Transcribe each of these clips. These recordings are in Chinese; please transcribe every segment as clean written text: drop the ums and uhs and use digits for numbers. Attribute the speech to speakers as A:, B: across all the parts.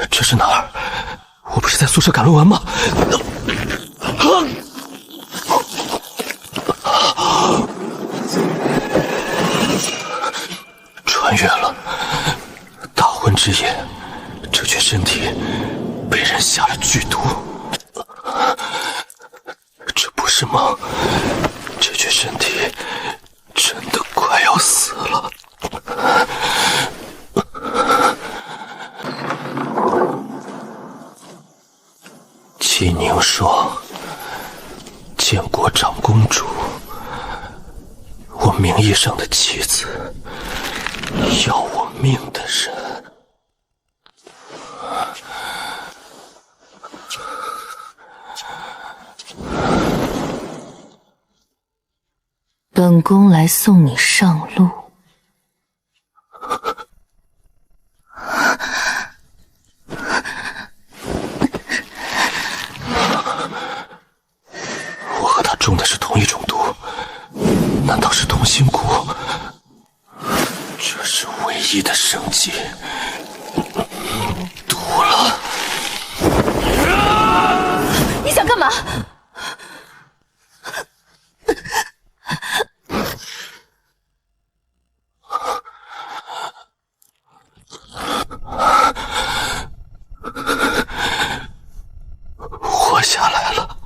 A: 这是哪儿？我不是在宿舍赶论文吗？穿越了，大昏之夜，这具身体被人下了剧毒。这不是梦，这具身体真的快要死了。季宁说：“建国长公主，我名义上的妻子，要我命的人。”
B: 本宫来送你上路。
A: 我和他中的是同一种毒，难道是同心骨？这是唯一的生机，毒了！
B: 你想干嘛？
A: 活下来了。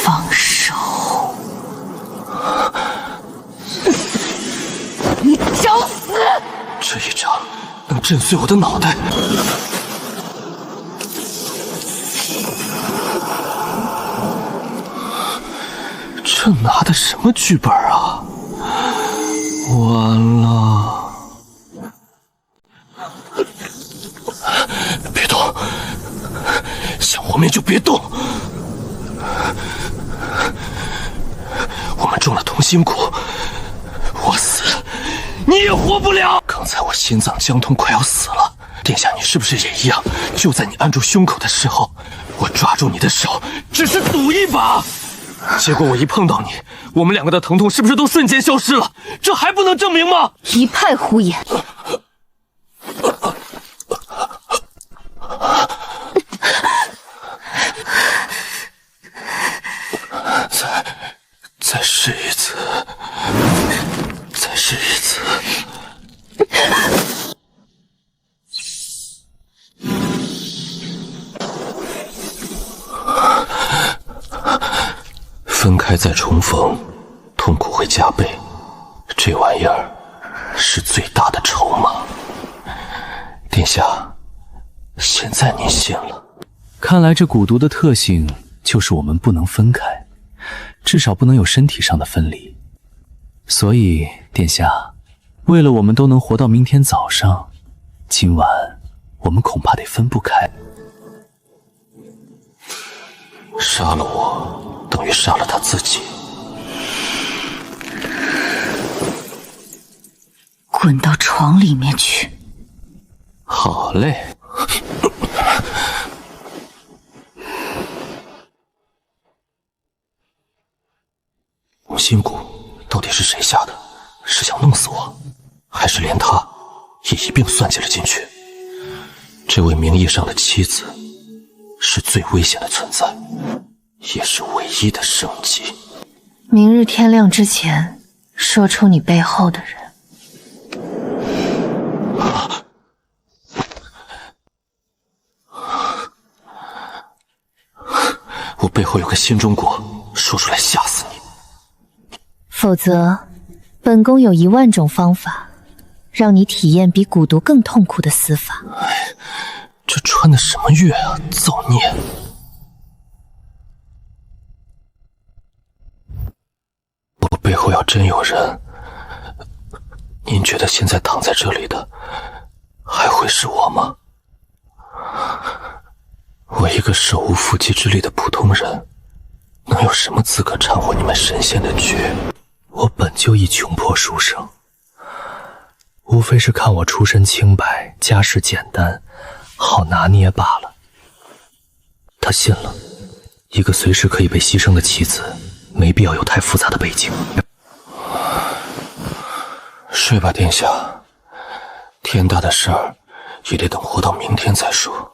B: 放手！你找死！
A: 这一掌能震碎我的脑袋。这拿的什么剧本啊？完了！别动，想活命就别动。我们中了同心骨，我死，你也活不了。刚才我心脏僵痛，快要死了。殿下，你是不是也一样？就在你按住胸口的时候，我抓住你的手，只是赌一把。结果我一碰到你，我们两个的疼痛是不是都瞬间消失了？这还不能证明吗？
B: 一派胡言！
A: 再试一次，再试一次。分开再重逢，痛苦会加倍。这玩意儿是最大的筹码。殿下，现在您信了。
C: 看来这蛊毒的特性就是我们不能分开，至少不能有身体上的分离。所以，殿下，为了我们都能活到明天早上，今晚我们恐怕得分不开。
A: 杀了我，等于杀了他自己。
B: 滚到床里面去。
A: 好嘞。同心骨到底是谁下的？是想弄死我，还是连他也一并算计了进去？这位名义上的妻子是最危险的存在，也是唯一的生机。
B: 明日天亮之前，说出你背后的人。
A: 我背后有个新中国，说出来吓死你。
B: 否则，本宫有10000种方法，让你体验比蛊毒更痛苦的死法。
A: 哎，这穿的什么越啊？造孽！我背后要真有人，您觉得现在躺在这里的还会是我吗？我一个手无缚鸡之力的普通人，能有什么资格掺和你们神仙的局？我本就一穷破书生，无非是看我出身清白，家世简单，
C: 好拿捏罢了。他信了，一个随时可以被牺牲的棋子，没必要有太复杂的背景。
A: 睡吧，殿下。天大的事儿，也得等活到明天再说。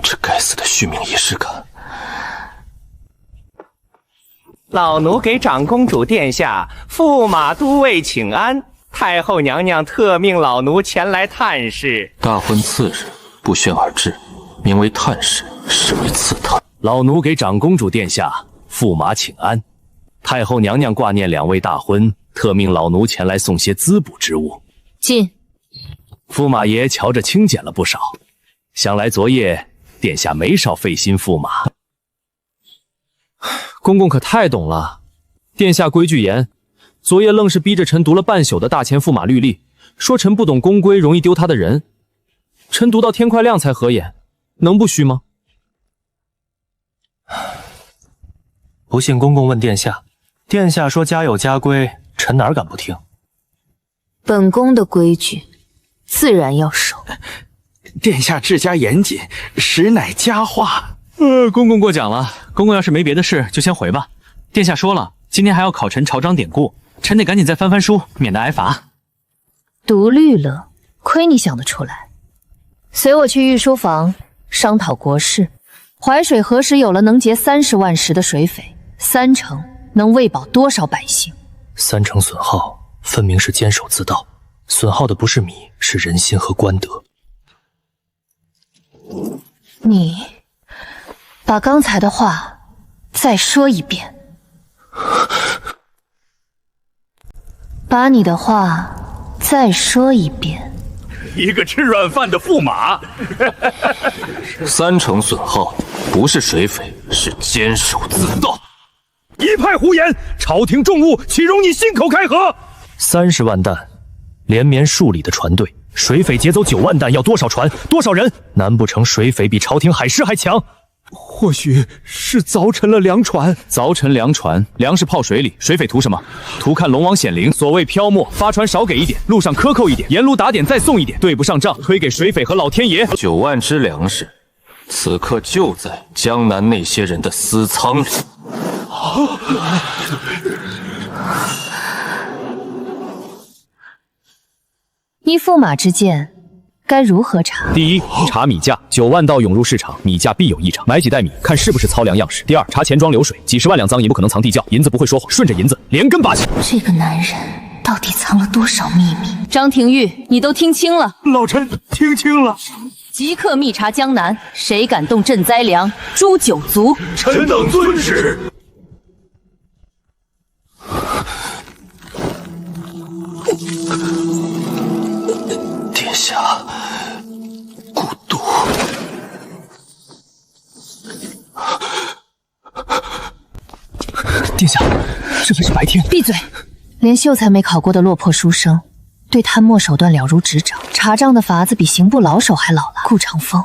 A: 这该死的续命仪式感。
D: 老奴给长公主殿下、驸马都尉请安。太后娘娘特命老奴前来探视。
A: 大婚次日不宣而至，名为探视，实为刺探。
C: 老奴给长公主殿下、驸马请安。太后娘娘挂念两位大婚，特命老奴前来送些滋补之物。
B: 进。
C: 驸马爷瞧着清简了不少，想来昨夜殿下没少费心驸马。
E: 公公可太懂了，殿下规矩严，昨夜愣是逼着臣读了半宿的大前驸马律例，说臣不懂宫规，容易丢他的人。臣读到天快亮才合眼，能不虚吗？
C: 不信公公问殿下，殿下说家有家规，臣哪敢不听？
B: 本宫的规矩，自然要守。
F: 殿下治家严谨，实乃佳话。
E: 公公过奖了。公公要是没别的事，就先回吧。殿下说了，今天还要考臣朝章典故，臣得赶紧再翻翻书，免得挨罚。
B: 读律了，亏你想得出来。随我去御书房商讨国事。淮水何时有了能结30万石的水匪，30%能喂饱多少百姓
C: ？30%损耗，分明是坚守自盗，损耗的不是米，是人心和官德。
B: 你把刚才的话再说一遍，把你的话再说一遍。
F: 一个吃软饭的驸马
A: ，30%损耗，不是水匪，是坚守自盗。
F: 一派胡言！朝廷重务，岂容你信口开河
C: ？30万担，连绵数里的船队，水匪劫走9万担，要多少船，多少人？难不成水匪比朝廷海师还强？
E: 或许是凿沉了粮船。凿沉粮船，粮食泡水里，水匪图什么？图看龙王显灵。所谓漂没，发船少给一点，路上克扣一点，沿路打点再送一点，对不上账，推给水匪和老天爷。
A: 9万只粮食，此刻就在江南那些人的私仓里。
B: 依驸马之见，该如何查？
E: 第一，查米价，9万道涌入市场，米价必有异常，买几袋米，看是不是糙粮样式。第二，查钱庄流水，几十万两赃银不可能藏地窖，银子不会说谎，顺着银子连根拔起。
B: 这个男人到底藏了多少秘密？张廷玉，你都听清了？
F: 老臣听清了。
B: 即刻密查江南，谁敢动赈灾粮，诛9族。
F: 臣等遵旨。
A: 殿下，孤独。
C: 殿下，这还是白天。
B: 闭嘴！连秀才没考过的落魄书生，对贪墨手段了如指掌，查账的法子比刑部老手还老了。顾长风，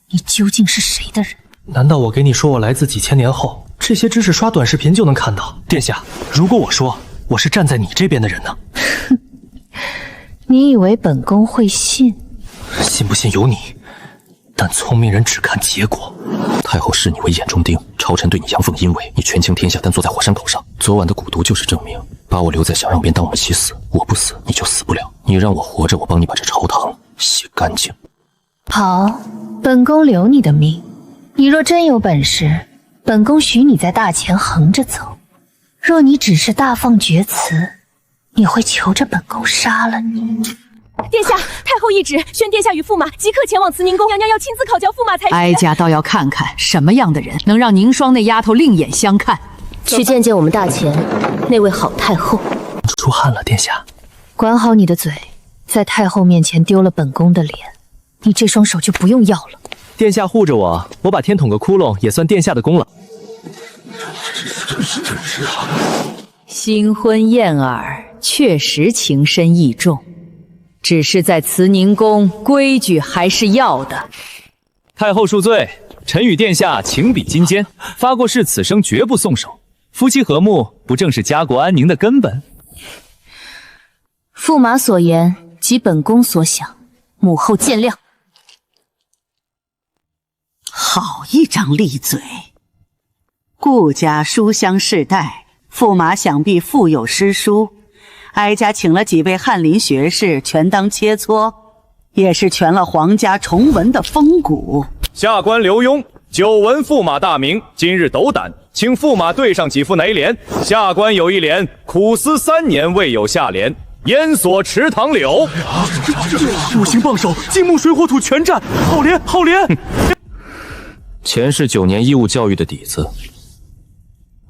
B: 你究竟是谁的人？
C: 难道我给你说我来自几千年后？这些知识刷短视频就能看到。殿下，如果我说我是站在你这边的人呢？
B: 你以为本宫会信？
C: 信不信由你，但聪明人只看结果。
A: 太后视你为眼中钉，朝臣对你阳奉阴违，你权倾天下，但坐在火山口上。昨晚的蛊毒就是证明，把我留在想让便当我们妻死，我不死你就死不了。你让我活着，我帮你把这朝堂洗干净。
B: 好，本宫留你的命。你若真有本事，本宫许你在大前横着走；若你只是大放厥词，你会求着本宫杀了你。
G: 殿下，太后懿旨，宣殿下与驸马即刻前往慈宁宫，娘娘要亲自考教驸马才。
H: 哀家倒要看看什么样的人能让宁霜那丫头另眼相看。
B: 去见见我们大前那位好太后。
C: 出汗了，殿下。
B: 管好你的嘴，在太后面前丢了本宫的脸，你这双手就不用要了。
E: 殿下护着我，我把天捅个窟窿也算殿下的功劳。
H: 新婚燕尔，确实情深意重，只是在慈宁宫规矩还是要的。
E: 太后恕罪，臣与殿下情比金坚，发过誓此生绝不松手。夫妻和睦，不正是家国安宁的根本？
B: 驸马所言及本宫所想，母后见谅。
I: 好一张利嘴！顾家书香世代，驸马想必腹有诗书，哀家请了几位翰林学士，全当切磋，也是全了皇家崇文的风骨。
E: 下官刘墉久闻驸马大名，今日斗胆，请驸马对上几副哪联？下官有一联：苦思3年未有下联，烟锁池塘柳。
F: 五行傍手，金木水火土全占，好联好联。
A: 前世9年义务教育的底子，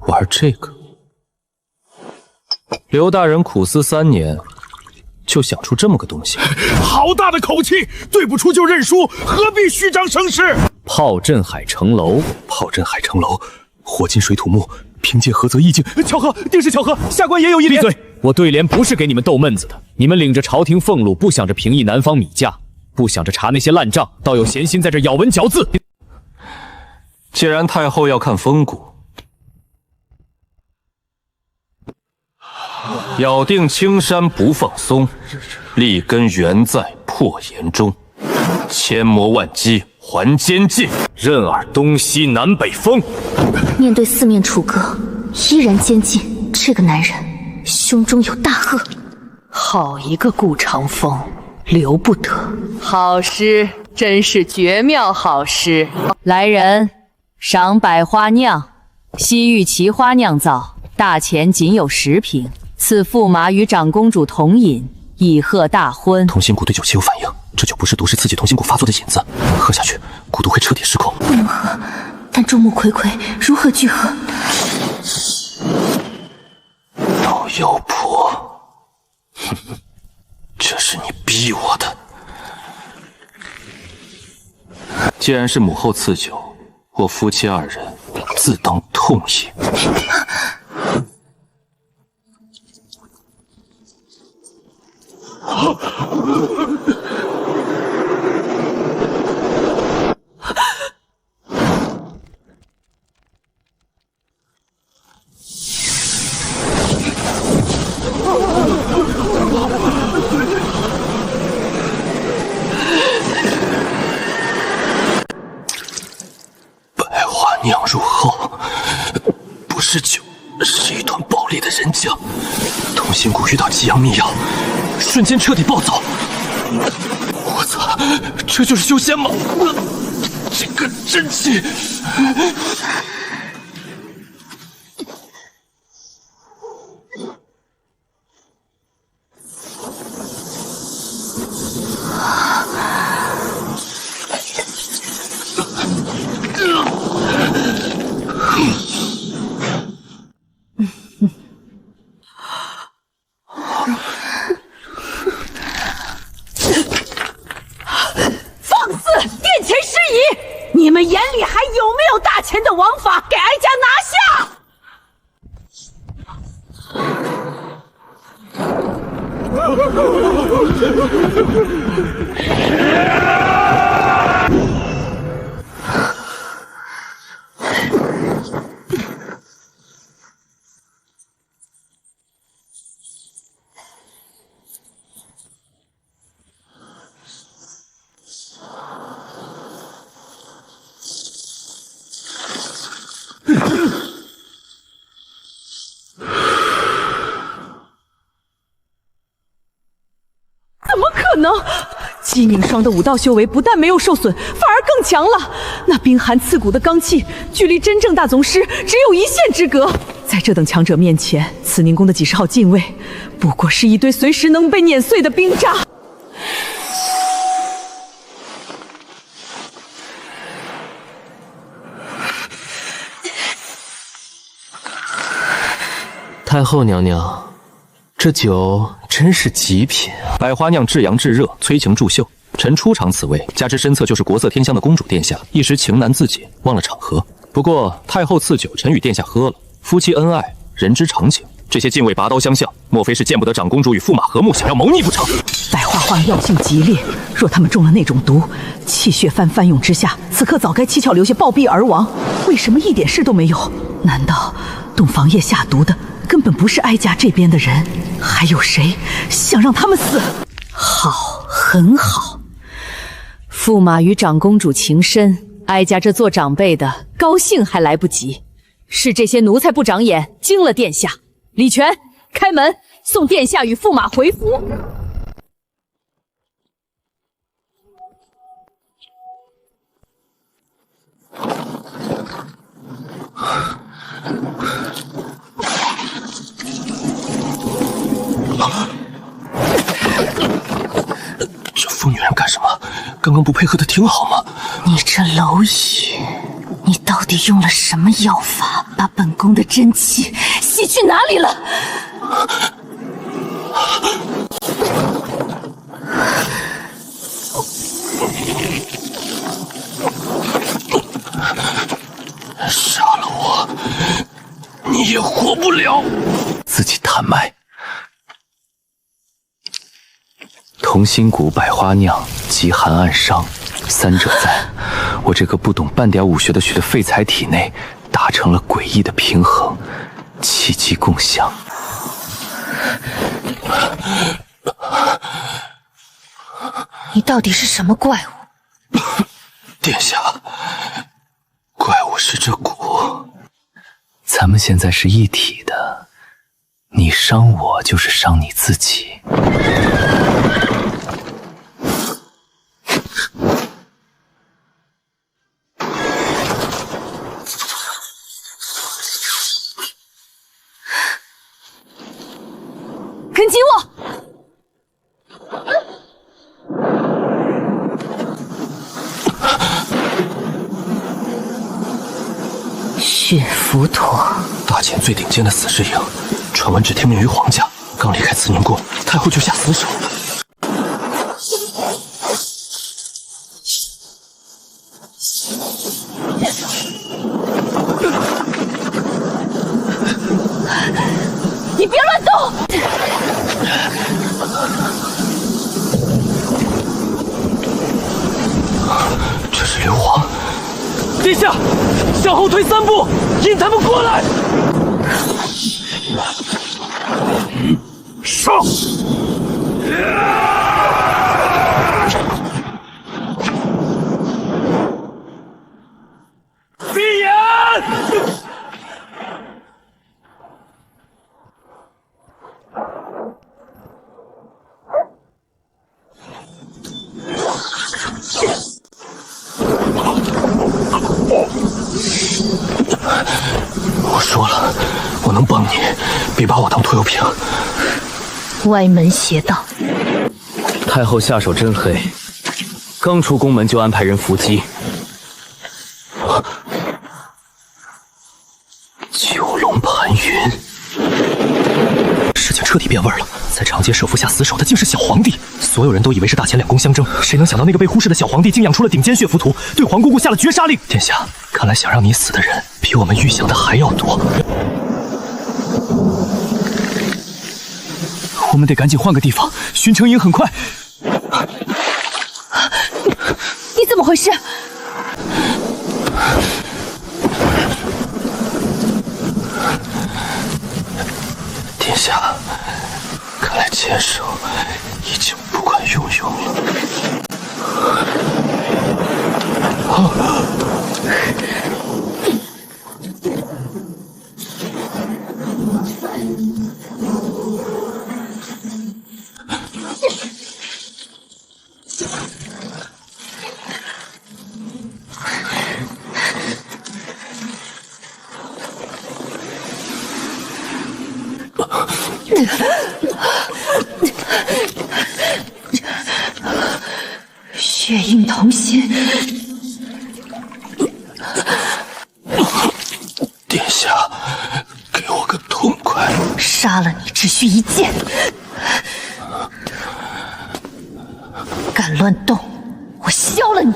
A: 玩这个。刘大人苦思3年，就想出这么个东西，
F: 好大的口气！对不出就认输，何必虚张声势？
E: 炮镇海城楼，
F: 炮镇海城楼，火金水土木，凭借合则意境。巧合，定是巧合。下官也有一联。
E: 闭嘴！我对联不是给你们逗闷子的。你们领着朝廷俸禄，不想着平抑南方米价，不想着查那些烂账，倒有闲心在这咬文嚼字。
A: 既然太后要看风骨，咬定青山不放松，立根原在破岩中，千磨万击还坚劲，任尔东西南北风。
B: 面对四面楚歌，依然坚劲，这个男人胸中有大恶。
H: 好一个顾长风，留不得。好诗，真是绝妙好诗。来人，赏百花酿，西域奇花酿造，大钱仅有10瓶，赐驸马与长公主同饮，以贺大婚。
A: 同心骨对酒气有反应，这酒不是毒，是刺激同心骨发作的引子，喝下去蛊毒会彻底失控。
B: 不能喝，但众目睽睽，如何聚合？
A: 老妖婆，这是你逼我的。既然是母后赐酒，我夫妻2人自当痛饮。百花酿入后，不是酒，是一团暴烈的人浆。同心骨遇到极阳秘药，瞬间彻底暴走。我操，这就是修仙吗？这个真气！
G: 你们眼里还有没有大钱的王法？给哀家拿下！怎么可能？姬凝霜的武道修为不但没有受损，反而更强了。那冰寒刺骨的罡气，距离真正大宗师只有1线之隔。在这等强者面前，慈宁宫的几10号禁卫，不过是一堆随时能被碾碎的冰渣。
A: 太后娘娘，这酒真是极品啊！百花酿至阳至热，催情助秀。臣初尝此味，加之身侧就是国色天香的公主殿下，一时情难自禁，忘了场合。不过太后赐酒，臣与殿下喝了，夫妻恩爱，人之常情。
E: 这些禁卫拔刀相向，莫非是见不得长公主与驸马和睦，想要谋逆不成？
G: 百花花药性极烈，若他们中了那种毒，气血翻涌之下，此刻早该七窍流血暴毙而亡。为什么一点事都没有？难道洞房夜下毒的根本不是哀家这边的人？还有谁想让他们死？
H: 好，很好。驸马与长公主情深，哀家这做长辈的高兴还来不及，是这些奴才不长眼，惊了殿下。李全，开门，送殿下与驸马回府。
A: 这疯女人干什么？刚刚不配合的挺好吗？
B: 你这蝼蚁，你到底用了什么药法，把本宫的真气吸去哪里了？
A: 杀了我，你也活不了。
C: 自己探脉。同心谷、百花酿、极寒暗伤，三者在我这个不懂半点武学的虚的废材体内达成了诡异的平衡，气机共享。
B: 你到底是什么怪物？
A: 殿下，怪物是这蛊。
C: 咱们现在是一体的，你伤我就是伤你自己。
H: 跟紧我！
B: 血浮陀，
A: 大秦最顶尖的死士营，传闻只听命于皇家。刚离开慈宁宫，太后就下死手。
H: 你别乱动！
A: 这是硫磺。
F: 殿下，向后退3步，引他们过来。上！闭眼！
A: 我说了，我能帮你，别把我当拖油瓶。
B: 歪门邪道，
C: 太后下手真黑，刚出宫门就安排人伏击。
A: 九龙盘云，事情彻底变味了。在长街设伏下死手的竟是小皇帝，所有人都以为是大秦两宫相争，谁能想到那个被忽视的小皇帝竟养出了顶尖血浮屠，对皇姑姑下了绝杀令。殿下，看来想让你死的人比我们预想的还要多。
C: 我们得赶紧换个地方，巡城营很快。
B: 你怎么回事？
A: 殿下，看来剑手已经不管用了。
B: 血印同心，
A: 殿下，给我个痛快！
B: 杀了你只需一剑，敢乱动，我削了你！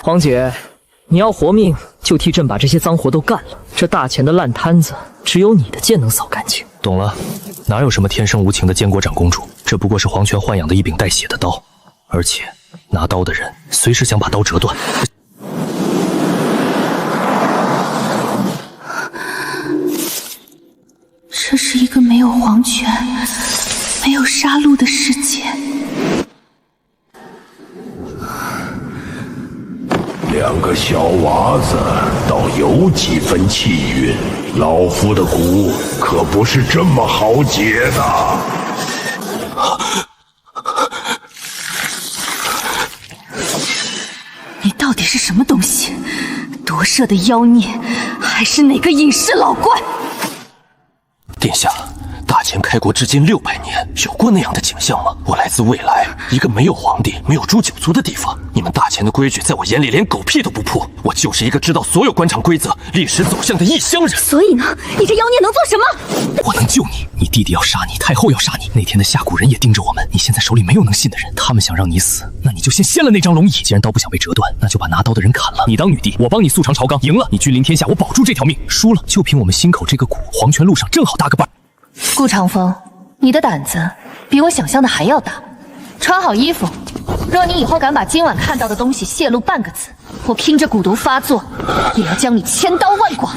J: 皇姐，你要活命，就替朕把这些脏活都干了。这大钱的烂摊子，只有你的剑能扫干净。
A: 懂了，哪有什么天生无情的监国长公主？这不过是皇权豢养的一柄带血的刀，而且拿刀的人随时想把刀折断。
B: 这是一个没有皇权、没有杀戮的世界。
K: 2个小娃子倒有几分气运，老夫的蛊可不是这么好解的。
B: 你到底是什么东西？夺舍的妖孽，还是哪个隐世老怪？
A: 殿下，大前开国至今600年，有过那样的景象吗？我来自未来，一个没有皇帝、没有诛九族的地方。你们大前的规矩，在我眼里连狗屁都不破。我就是一个知道所有官场规则、历史走向的异乡人。
B: 所以呢，你这妖孽能做什么？
C: 我能救你，你弟弟要杀你，太后要杀你。那天的下蛊人也盯着我们，你现在手里没有能信的人，他们想让你死，那你就先掀了那张龙椅。既然刀不想被折断，那就把拿刀的人砍了。你当女帝，我帮你速尝朝纲。赢了，你君临天下，我保住这条命；输了，就凭我们心口这个蛊，黄泉路上正好搭个伴。
B: 顾长风，你的胆子比我想象的还要大。穿好衣服，若你以后敢把今晚看到的东西泄露半个字，我拼着蛊毒发作，也要将你千刀万剐。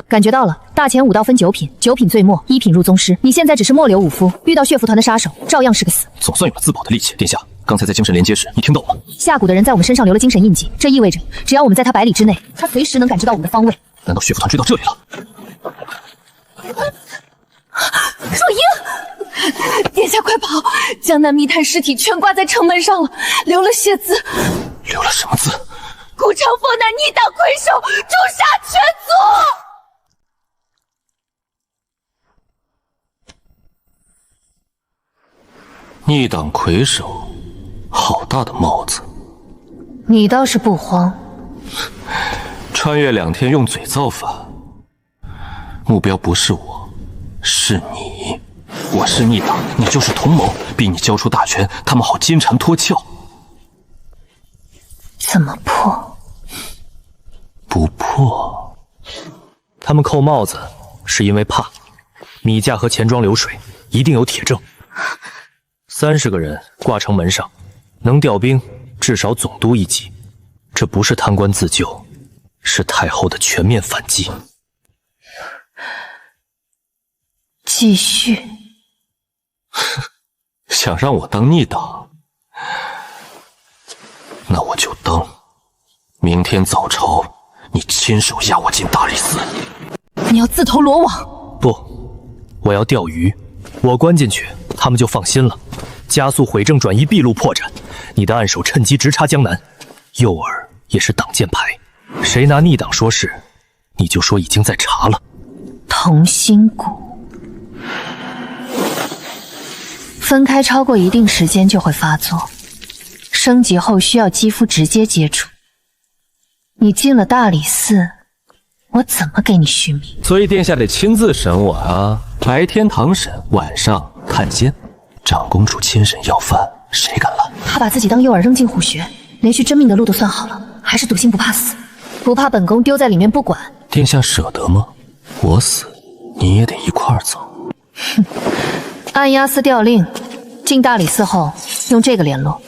L: 感觉到了，大前武道分9品，9品最末，1品入宗师。你现在只是末流武夫，遇到血符团的杀手，照样是个死。
A: 总算有了自保的力气。殿下，刚才在精神连接时，你听到了吗？
L: 下蛊的人在我们身上留了精神印记，这意味着只要我们在他100里之内，他随时能感知到我们的方位。
A: 难道血符团追到这里了？
B: 若英，殿下快跑！江南密探尸体全挂在城门上了，留了血字。
A: 留了什么字？
B: 顾长风乃逆党魁首，诛杀全族。
A: 逆党魁首，好大的帽子！
B: 你倒是不慌。
A: 穿越2天用嘴造反，目标不是我，是你。我是逆党，你就是同谋，逼你交出大权，他们好金蝉脱壳。
B: 怎么破？
A: 不破。他们扣帽子是因为怕米价和钱庄流水，一定有铁证。30个人挂城门上，能调兵至少总督1级。这不是贪官自救，是太后的全面反击。
B: 继续。
A: 想让我当逆党，那我就当。明天早朝，你亲手押我进大理寺。
B: 你要自投罗网？
A: 不，我要钓鱼。我关进去，他们就放心了，加速毁政转移，闭路破绽。你的暗手趁机直插江南。诱饵也是挡箭牌，谁拿逆党说事，你就说已经在查了。
B: 同心蛊分开超过一定时间就会发作，升级后需要肌肤直接接触。你进了大理寺，我怎么给你续命？
A: 所以殿下得亲自审我啊！白天堂审，晚上探监。长公主亲审要犯，谁敢拦？
B: 他把自己当诱饵扔进虎穴，连续真命的路都算好了，还是赌性不怕死，不怕本宫丢在里面不管。
A: 殿下舍得吗？我死，你也得一块儿走。
B: 哼，按押司调令，进大理寺后用这个联络。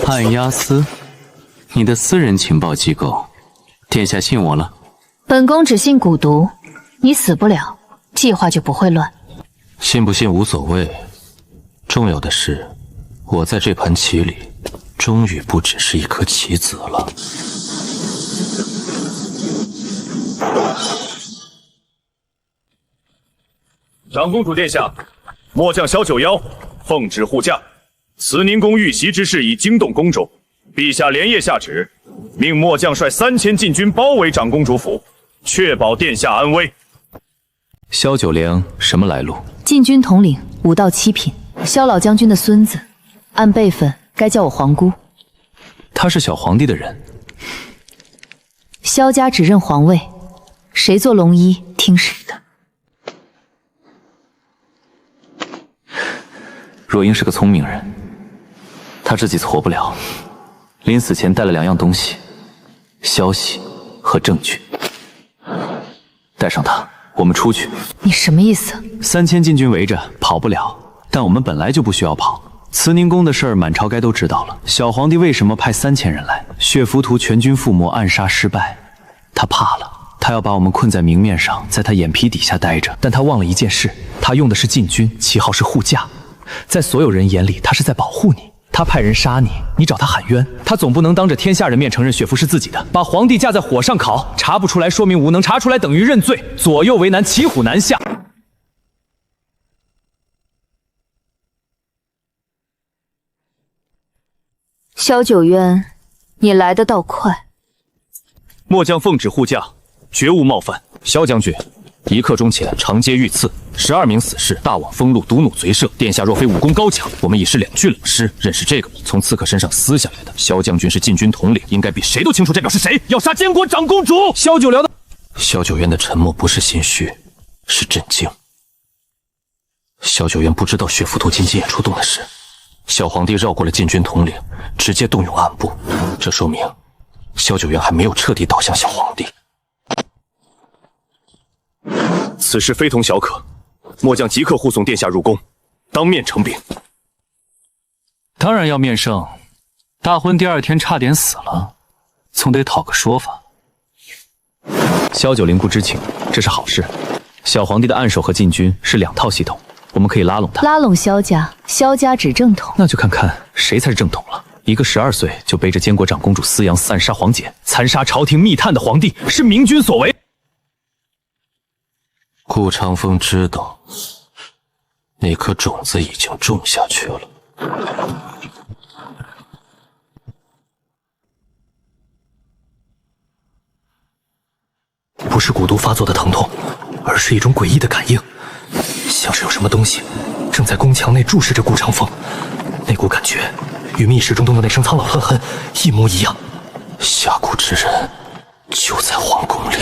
C: 按押司，你的私人情报机构，殿下信我了。
B: 本宫只信蛊毒，你死不了，计划就不会乱。
A: 信不信无所谓，重要的是，我在这盘棋里，终于不只是一颗棋子了。
E: 长公主殿下，末将萧九妖奉旨护驾，慈宁宫遇袭之事已惊动宫中，陛下连夜下旨，命末将率3000禁军包围长公主府，确保殿下安危。
C: 萧九良什么来路？
L: 禁军统领，武道7品，萧老将军的孙子，按辈分该叫我皇姑。
C: 他是小皇帝的人。
L: 萧家只认皇位，谁做龙衣听谁的。
C: 若英是个聪明人，他这几次活不了，临死前带了2样东西：消息和证据。带上他，我们出去。
B: 你什么意思
C: ？3000禁军围着，跑不了。但我们本来就不需要跑。慈宁宫的事儿，满朝该都知道了。小皇帝为什么派3000人来？血浮屠全军覆没，暗杀失败，他怕了。他要把我们困在明面上，在他眼皮底下待着。但他忘了一件事，他用的是禁军，旗号是护驾。在所有人眼里，他是在保护你。他派人杀你，你找他喊冤，他总不能当着天下人面承认血符是自己的，把皇帝架在火上烤，查不出来说明无能，查出来等于认罪，左右为难，骑虎难下。
B: 萧九渊，你来得倒快。
E: 末将奉旨护驾，绝无冒犯。萧将军，一刻钟前长街遇刺，12名死士，大网封路，毒弩贼射。殿下若非武功高强，我们已是2具冷尸。认识这个吗？从刺客身上撕下来的。萧将军是禁军统领，应该比谁都清楚这表是谁。要杀监国长公主。萧九辽的
A: 萧九渊的沉默不是心虚，是震惊。萧九渊不知道血浮屠禁忌眼出动的事，小皇帝绕过了禁军统领，直接动用暗部，这说明萧九渊还没有彻底倒向小皇帝。
E: 此事非同小可，末将即刻护送殿下入宫，当面呈禀。
C: 当然要面圣，大婚第2天差点死了，总得讨个说法。萧九龄不知情，这是好事。小皇帝的暗手和禁军是2套系统，我们可以拉拢他。
B: 拉拢萧家，萧家指正统，
C: 那就看看谁才是正统了。一个12岁就背着监国长公主思阳暗杀皇姐，残杀朝廷密探的皇帝，是明君所为。
A: 顾长风知道，那颗种子已经种下去了。不是蛊毒发作的疼痛，而是一种诡异的感应，像是有什么东西正在宫墙内注视着顾长风。那股感觉与密室中的那声苍老恨恨一模一样。下蛊之人就在皇宫里。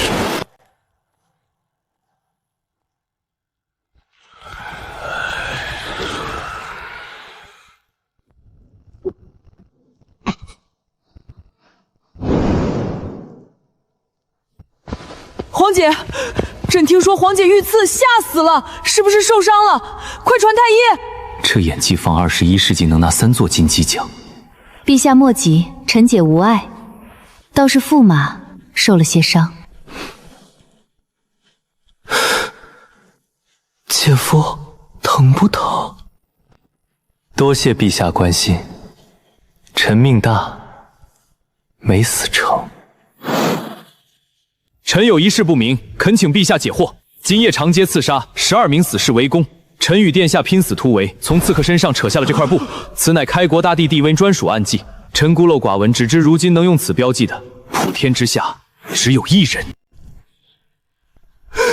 G: 皇姐，朕听说皇姐遇刺吓死了，是不是受伤了？快传太医！
C: 这演技放21世纪能拿3座金鸡奖。
B: 陛下莫急，臣姐无碍，倒是驸马受了些伤。
A: 姐夫，疼不疼？
C: 多谢陛下关心，臣命大，没死成。
E: 臣有一事不明，恳请陛下解惑。今夜长街刺杀，12名死士围攻，臣与殿下拼死突围，从刺客身上扯下了这块布，此乃开国大帝帝温专属暗记。臣孤陋寡闻，只知如今能用此标记的，普天之下只有1人。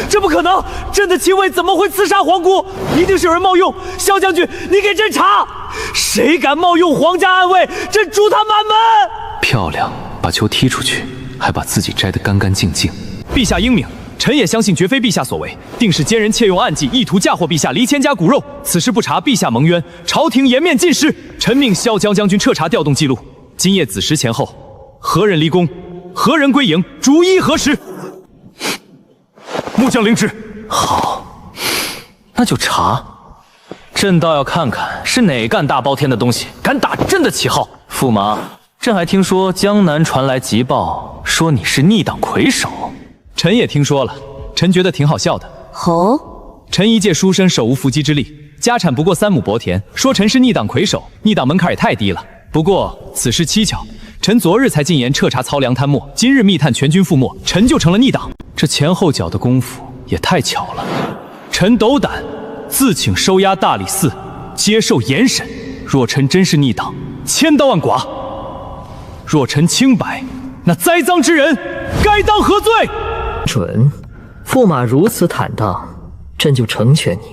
J: 这不可能！朕的亲卫怎么会刺杀皇姑？一定是有人冒用。萧将军，你给朕查，谁敢冒用皇家暗卫，朕诛他满门！
C: 漂亮，把球踢出去，还把自己摘得干干净净。
E: 陛下英明，臣也相信绝非陛下所为，定是奸人窃用暗计，意图嫁祸陛下离千家骨肉。此事不查，陛下蒙冤，朝廷颜面尽失。臣命萧江将军彻查调动记录，今夜子时前后，何人离宫，何人归营，逐一核实。末将领旨。
C: 好，那就查。朕倒要看看是哪干大包天的东西，敢打朕的旗号。驸马，朕还听说江南传来急报，说你是逆党魁首。
E: 臣也听说了，臣觉得挺好笑的。
B: 哦，
E: 臣一介书生，手无缚鸡之力，家产不过3亩薄田，说臣是逆党魁首，逆党门槛也太低了。不过此事蹊跷，臣昨日才进言彻查漕粮贪墨，今日密探全军覆没，臣就成了逆党。这前后脚的功夫也太巧了。臣斗胆自请收押大理寺，接受严审。若臣真是逆党，千刀万剐；若臣清白，那栽赃之人该当何罪？
J: 准，驸马如此坦荡，朕就成全你。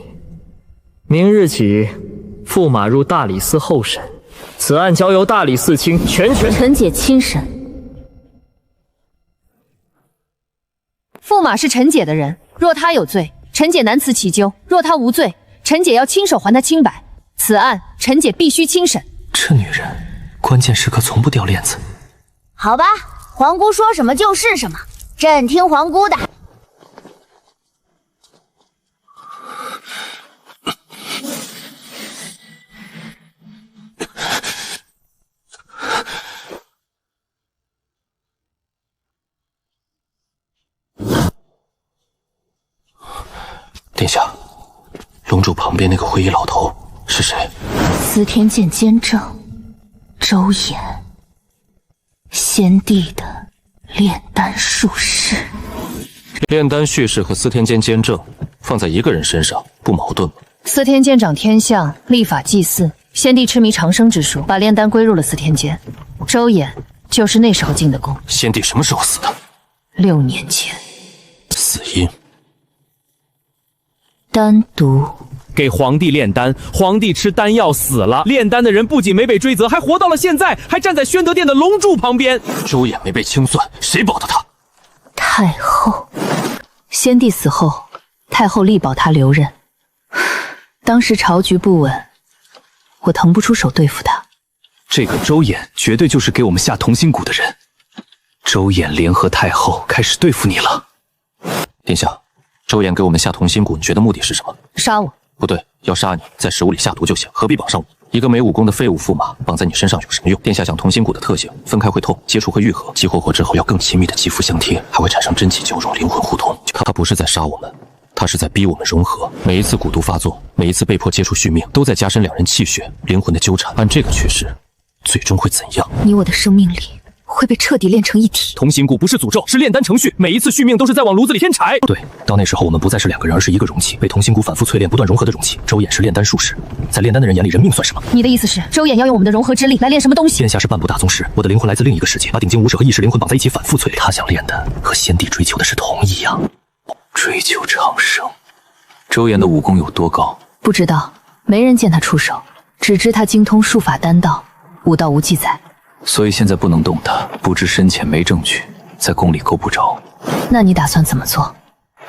J: 明日起，驸马入大理寺候审，此案交由大理寺卿全权。
B: 臣姐亲审。驸马是臣姐的人，若他有罪，臣姐难辞其咎；若他无罪，臣姐要亲手还他清白。此案，臣姐必须亲审。
A: 这女人
C: 关键时刻从不掉链子。
M: 好吧，皇姑说什么就是什么，朕听皇姑的。
A: 殿下，龙柱旁边那个灰衣老头是谁？
B: 司天剑监正，周衍，先帝的炼丹术士。
A: 炼丹蓄势和司天监监正放在一个人身上不矛盾吗？
L: 司天监掌天象，立法祭祀，先帝痴迷长生之术，把炼丹归入了司天监。周衍就是那时候进的宫。
A: 先帝什么时候死的
B: ？6年前。
A: 死因？
B: 丹毒。
E: 给皇帝炼丹，皇帝吃丹药死了。炼丹的人不仅没被追责，还活到了现在，还站在宣德殿的龙柱旁边。
A: 周衍没被清算，谁保的他？
B: 太后。先帝死后，太后力保他留任。当时朝局不稳，我腾不出手对付他。
C: 这个周衍绝对就是给我们下同心蛊的人。周衍联合太后开始对付你了。
A: 殿下，周衍给我们下同心蛊，你觉得目的是什么？
L: 杀我？
A: 不对，要杀你，在食物里下毒就行，何必绑上我？一个没武功的废物驸马绑在你身上有什么用？殿下讲同心蛊的特性，分开会痛，接触会愈合，激活后之后要更亲密的肌肤相贴，还会产生真气交融，灵魂互通。他不是在杀我们，他是在逼我们融合。每一次蛊毒发作，每一次被迫接触续命，都在加深两人气血、灵魂的纠缠。按这个趋势，最终会怎样？
B: 你我的生命力会被彻底炼成一体。
E: 同心蛊不是诅咒，是炼丹程序，每一次续命都是在往炉子里添柴。
C: 对，到那时候我们不再是两个人，而是一个容器，被同心蛊反复淬炼、不断融合的容器。周衍是炼丹术士，在炼丹的人眼里，人命算什么？
L: 你的意思是，周衍要用我们的融合之力来炼什么东西？
C: 殿下是半步大宗师，我的灵魂来自另一个世界，把顶尖武者和意识灵魂绑在一起，反复淬炼。他想炼的和先帝追求的是同一样，追求长生。周衍的武功有多高？
B: 不知道，没人见他出手，只知他精通术法丹道，武道无记载。
C: 所以现在不能动他，不知深浅，没证据，在宫里够不着。
B: 那你打算怎么做？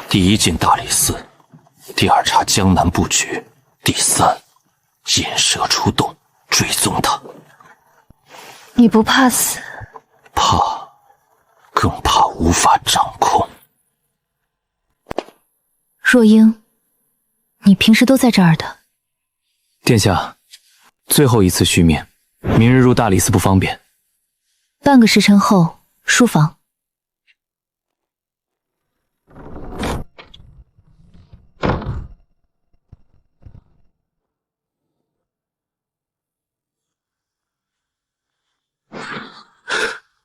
A: 第一进大理寺，第二查江南布局，第三引蛇出洞，追踪他。
B: 你不怕死？
A: 怕，更怕无法掌控。
B: 若英，你平时都在这儿的？
C: 殿下，最后一次续命，明日入大理寺不方便。
B: 半个时辰后，书房。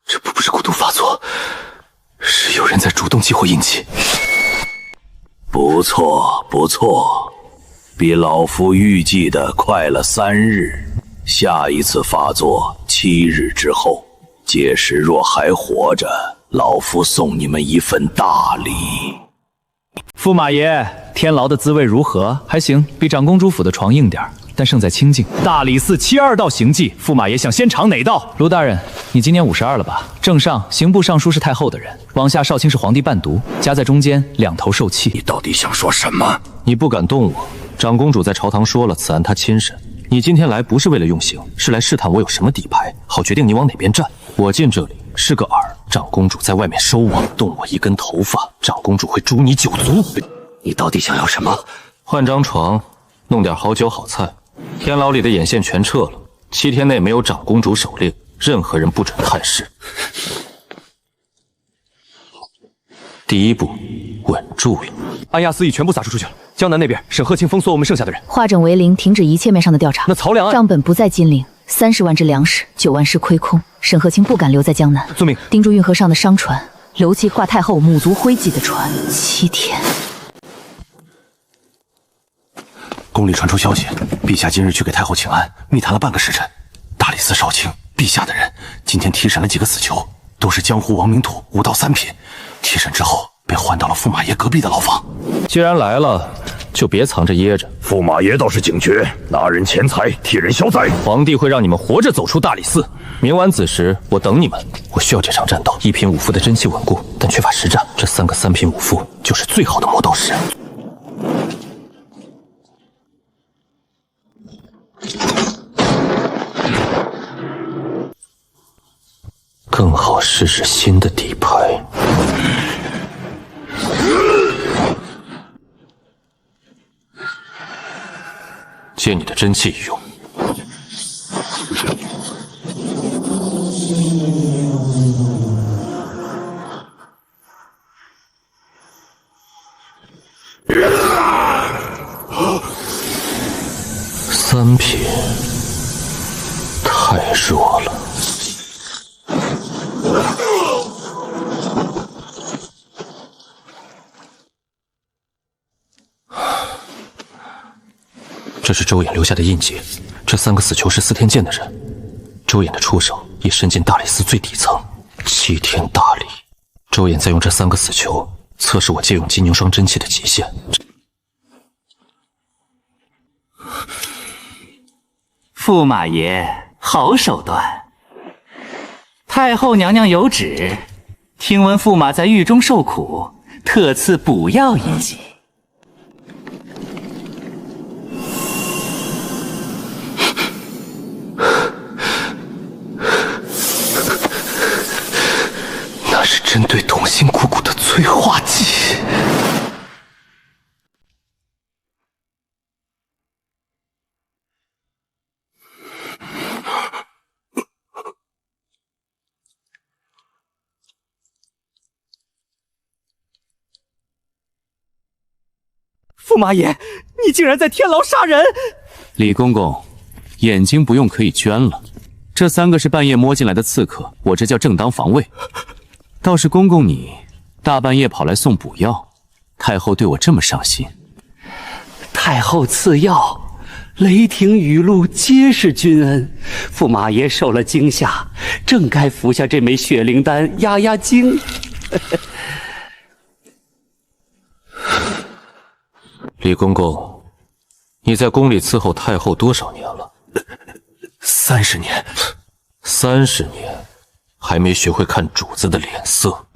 C: 这不是蛊毒发作，是有人在主动激活阴气。
K: 不错，不错，比老夫预计的快了3日。下一次发作7日之后，届时若还活着，老夫送你们一份大礼。
C: 驸马爷，天牢的滋味如何？还行，比长公主府的床硬点，但胜在清静。大理寺72道行迹，驸马爷想先尝哪道？卢大人，你今年52了吧？正上刑部尚书是太后的人，往下少卿是皇帝伴读，夹在中间两头受气。
K: 你到底想说什么？
A: 你不敢动我，长公主在朝堂说了，此案她亲审。你今天来不是为了用刑，是来试探我有什么底牌，好决定你往哪边站。我进这里是个饵，长公主在外面收网，动我一根头发，长公主会诛你9族。
K: 你到底想要什么？
A: 换张床，弄点好酒好菜，天牢里的眼线全撤了。7天内没有长公主手令，任何人不准探视。第一步，稳住了。
E: 安亚司已全部撒出去了。江南那边，沈鹤清封锁我们剩下的人。
B: 化整为零，停止一切面上的调查。
E: 那曹良案
B: 账本不在金陵，30万只粮食，9万尸亏空。沈鹤清不敢留在江南。
E: 遵命。
B: 盯住运河上的商船，留其挂太后母族徽记的船。7天。
K: 宫里传出消息，陛下今日去给太后请安，密谈了半个时辰。大理寺少卿，陛下的人今天提审了几个死囚，都是江湖亡命徒5道3品。提审之后，被换到了驸马爷隔壁的牢房。
A: 既然来了，就别藏着掖着。
K: 驸马爷倒是警觉，拿人钱财，替人消灾。
A: 皇帝会让你们活着走出大理寺。明晚子时，我等你们。我需要这场战斗，1品武夫的真气稳固，但缺乏实战。这3个3品武夫就是最好的磨刀石。更好试试新的底牌。借你的真气一用。3品太弱了。这是周衍留下的印记，这3个死囚是司天剑的人。周衍的出手也伸进大理寺最底层，7天大理。周衍在用这3个死囚测试我借用金凝霜真气的极限。
N: 驸马爷，好手段！太后娘娘有旨，听闻驸马在狱中受苦，特赐补药一剂。
A: 那是针对同心骨骨的催化剂。
N: 驸马爷，你竟然在天牢杀人！
C: 李公公，眼睛不用可以捐了。这3个是半夜摸进来的刺客，我这叫正当防卫。倒是公公你大半夜跑来送补药，太后对我这么上心。
N: 太后赐药，雷霆雨露皆是君恩。驸马爷受了惊吓，正该服下这枚血灵丹压压惊。
A: 李公公，你在宫里伺候太后多少年了？30年。30年，还没学会看主子的脸色。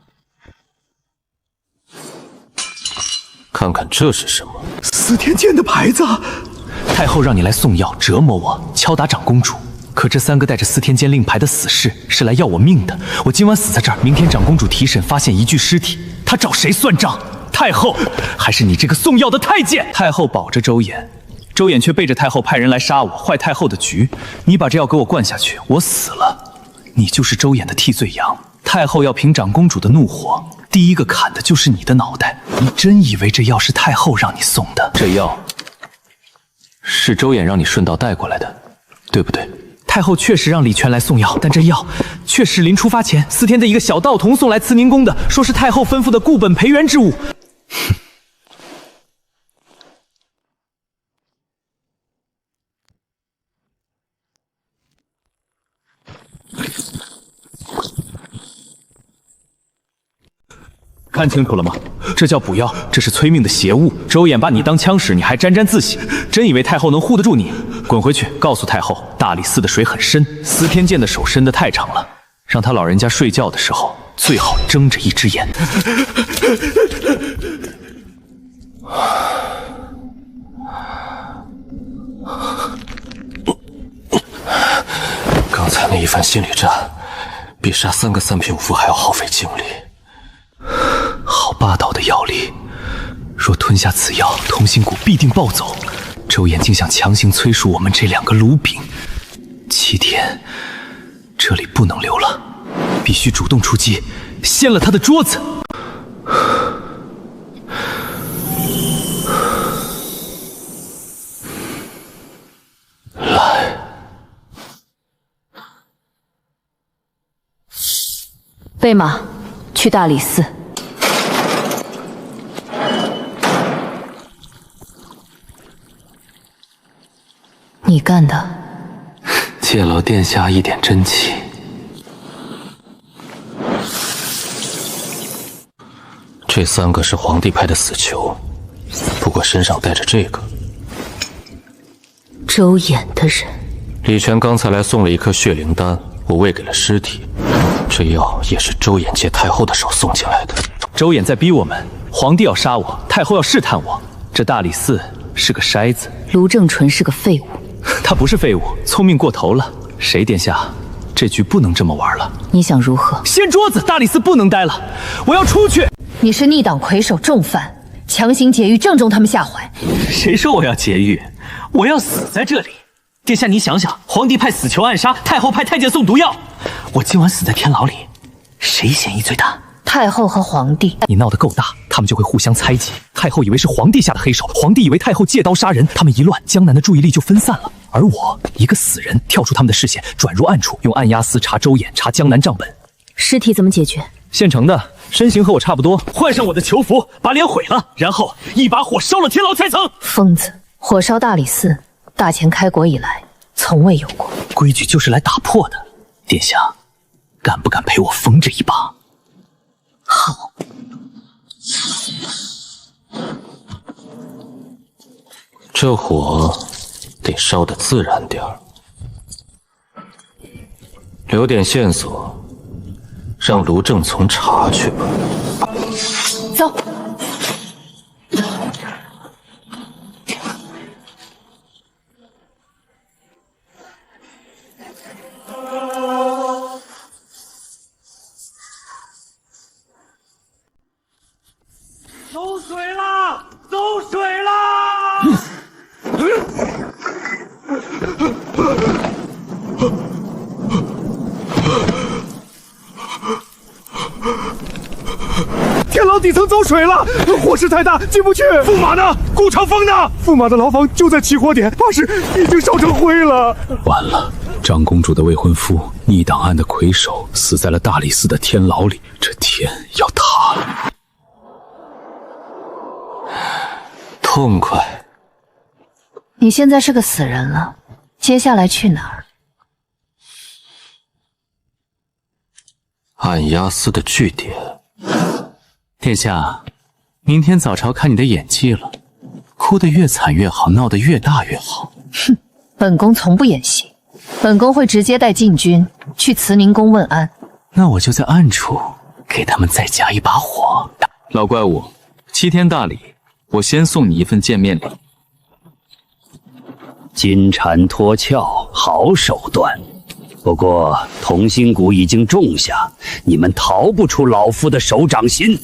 A: 看看这是什么？
F: 司天剑的牌子。
C: 太后让你来送药折磨我，敲打长公主。可这3个带着司天监令牌的死士是来要我命的。我今晚死在这儿，明天长公主提审发现一具尸体，她找谁算账？太后，还是你这个送药的太监？太后保着周衍，周衍却背着太后派人来杀我，坏太后的局。你把这药给我灌下去，我死了，你就是周衍的替罪羊。太后要凭长公主的怒火，第一个砍的就是你的脑袋。你真以为这药是太后让你送的？这药是周衍让你顺道带过来的，对不对？太后确实让李全来送药，但这药却是临出发前司天的一个小道童送来慈宁宫的，说是太后吩咐的固本培元之物。看清楚了吗？这叫补药，这是催命的邪物。周衍把你当枪使，你还沾沾自喜，真以为太后能护得住你？滚回去，告诉太后，大理寺的水很深，司天剑的手伸得太长了，让他老人家睡觉的时候最好睁着一只眼。
A: 刚才那一番心理战，比杀3个3品武夫还要耗费精力。
C: 好霸道的药力！若吞下此药，同心骨必定暴走。周衍竟想强行催熟我们这2个炉饼。7天，这里不能留了，必须主动出击，掀了他的桌子。
A: 来，
H: 备马，去大理寺。你干的，
C: 借了殿下一点真气。
A: 这3个是皇帝派的死囚，不过身上带着这个。
H: 周衍的人。
A: 李全刚才来送了一颗血灵丹，我喂给了尸体。这药也是周衍借太后的手送进来的。
C: 周衍在逼我们，皇帝要杀我，太后要试探我。这大理寺是个筛子。
H: 卢正淳是个废物。
C: 他不是废物，聪明过头了。谁殿下？这局不能这么玩了。
H: 你想如何？
C: 掀桌子！大理寺不能待了，我要出去！
B: 你是逆党魁首重犯，强行劫狱，正中他们下怀。
C: 谁说我要劫狱？我要死在这里！殿下，你想想，皇帝派死囚暗杀，太后派太监送毒药，我今晚死在天牢里，谁嫌疑最大？
B: 太后和皇帝，
C: 你闹得够大，他们就会互相猜忌。太后以为是皇帝下的黑手，皇帝以为太后借刀杀人，他们一乱，江南的注意力就分散了。而我一个死人跳出他们的视线，转入暗处，用暗鸦丝查周眼，查江南账本。
H: 尸体怎么解决？
C: 现成的，身形和我差不多，换上我的囚服，把脸毁了，然后一把火烧了天牢才曾。
B: 疯子，火烧大理寺，大前开国以来从未有过。
C: 规矩就是来打破的，殿下，敢不敢陪我疯这一把？
B: 好。
A: 这火得烧得自然点儿，留点线索，让卢正从查去吧。
B: 走。
F: 走水啦！走水啦！天牢底层走水了，火势太大，进不去。驸马呢？顾长风呢？驸马的牢房就在起火点，怕是已经烧成灰了。
E: 完了，长公主的未婚夫，逆党案的魁首，死在了大理寺的天牢里，这天要塌了。
A: 痛快！
B: 你现在是个死人了，接下来去哪儿？
A: 暗鸦丝的据点。
C: 殿下，明天早朝看你的演技了，哭得越惨越好，闹得越大越好。
B: 哼，本宫从不演戏，本宫会直接带禁军去慈宁宫问安。
C: 那我就在暗处给他们再加一把火。老怪物，7天大礼，我先送你一份见面礼。
K: 金蝉脱壳，好手段。不过同心谷已经种下，你们逃不出老夫的手掌心。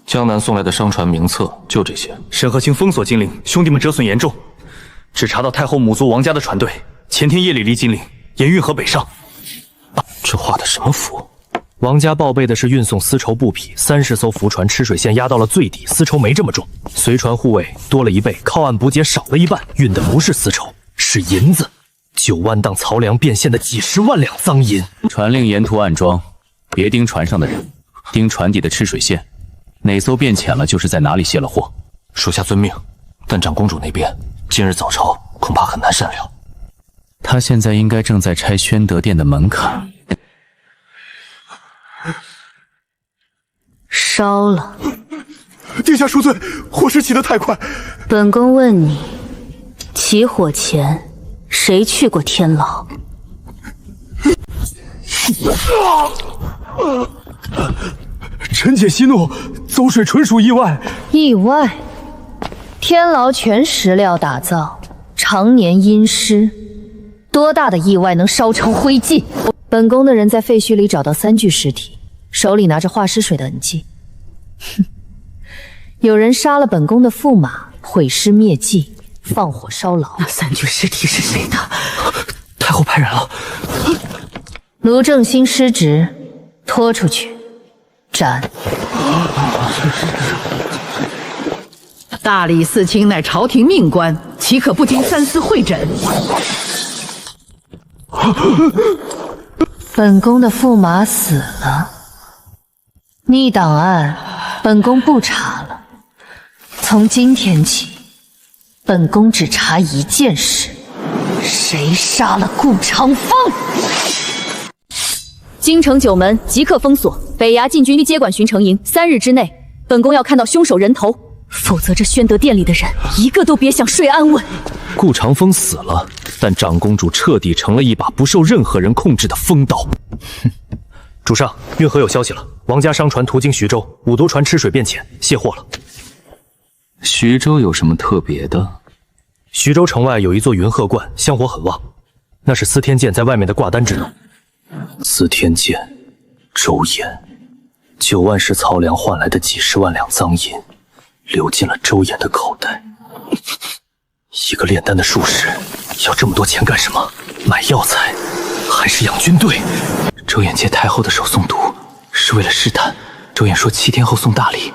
A: 江南送来的商船名册就这些。
E: 沈鹤清封锁金陵，兄弟们折损严重，只查到太后母族王家的船队前天夜里离金陵，沿运河北上。
A: 这画的什么符？
O: 王家报备的是运送丝绸布匹30艘浮船，吃水线压到了最底，丝绸没这么重，随船护卫多了1倍，靠岸补给少了1半，运的不是丝绸，是银子，9万担漕粮变现的几10万两赃银。
C: 传令沿途暗桩，别盯船上的人，盯船底的吃水线，哪艘变浅了就是在哪里卸了货。
A: 属下遵命。但长公主那边今日早朝恐怕很难善了。
C: 他现在应该正在拆宣德殿的门槛。
B: 烧了。
F: 殿下恕罪，火势起得太快。
B: 本宫问你，起火前谁去过天牢？
F: 臣妾息怒，走水纯属意外。
B: 意外？天牢全石料打造，常年阴湿，多大的意外能烧成灰烬？本宫的人在废墟里找到3具尸体，手里拿着化尸水的痕迹。哼，有人杀了本宫的驸马，毁尸灭迹，放火烧牢。
I: 那3具尸体是谁的？
O: 太后派人了。
B: 卢正兴失职，拖出去斩。
G: 大理寺卿乃朝廷命官，岂可不经三司会诊？
B: 本宫的驸马死了，逆党案本宫不查了。从今天起，本宫只查一件事：谁杀了顾长风？
H: 京城9门即刻封锁，北衙禁军接管巡城营，3日之内，本宫要看到凶手人头，否则这宣德殿里的人一个都别想睡安稳。
O: 顾长风死了，但长公主彻底成了一把不受任何人控制的风刀。哼！主上，运河有消息了，王家商船途经徐州，5艘船吃水变浅，卸货了。
C: 徐州有什么特别的？
O: 徐州城外有一座云鹤观，香火很旺，那是司天监在外面的挂单之用。
C: 司天监，周衍，9万石曹粮换来的几10万两赃银，流进了周衍的口袋。一个炼丹的术士，要这么多钱干什么？买药材，还是养军队？周衍借太后的手送毒，是为了试探。周衍说7天后送大礼。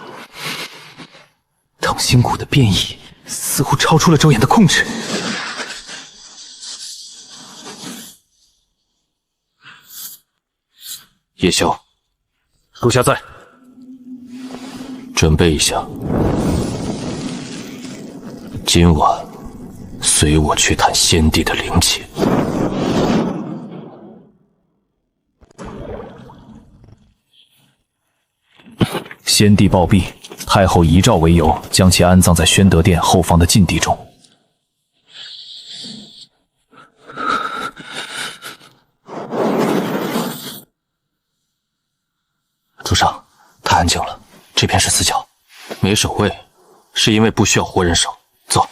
C: 同心骨的变异似乎超出了周衍的控制。
O: 叶宵，属下在。
C: 准备一下，今晚随我去探先帝的灵界。
E: 先帝暴毙，太后遗诏为由，将其安葬在宣德殿后方的禁地中。
C: 主上，太安静了，这边是死角，没守卫，是因为不需要活人守。走。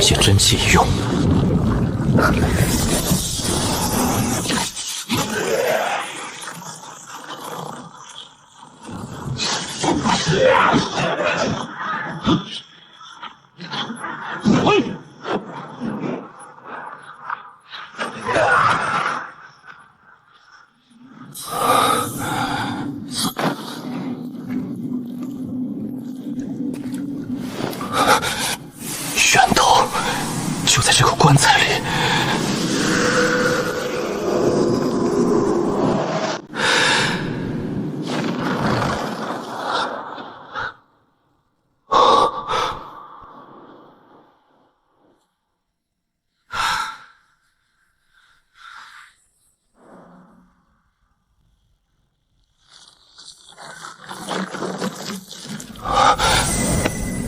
C: 借真气一用，源头就在这个棺材里。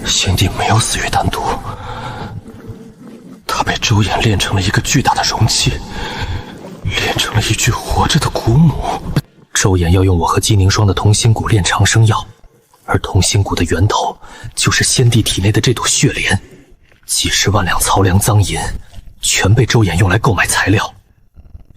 C: 先帝没有死于丹毒，他被周衍炼成了一个巨大的容器，炼成了一具活着的古母。周衍要用我和姬凝霜的同心骨炼长生药，而同心骨的源头就是先帝体内的这朵血莲。几10万两曹粮赃银，全被周衍用来购买材料。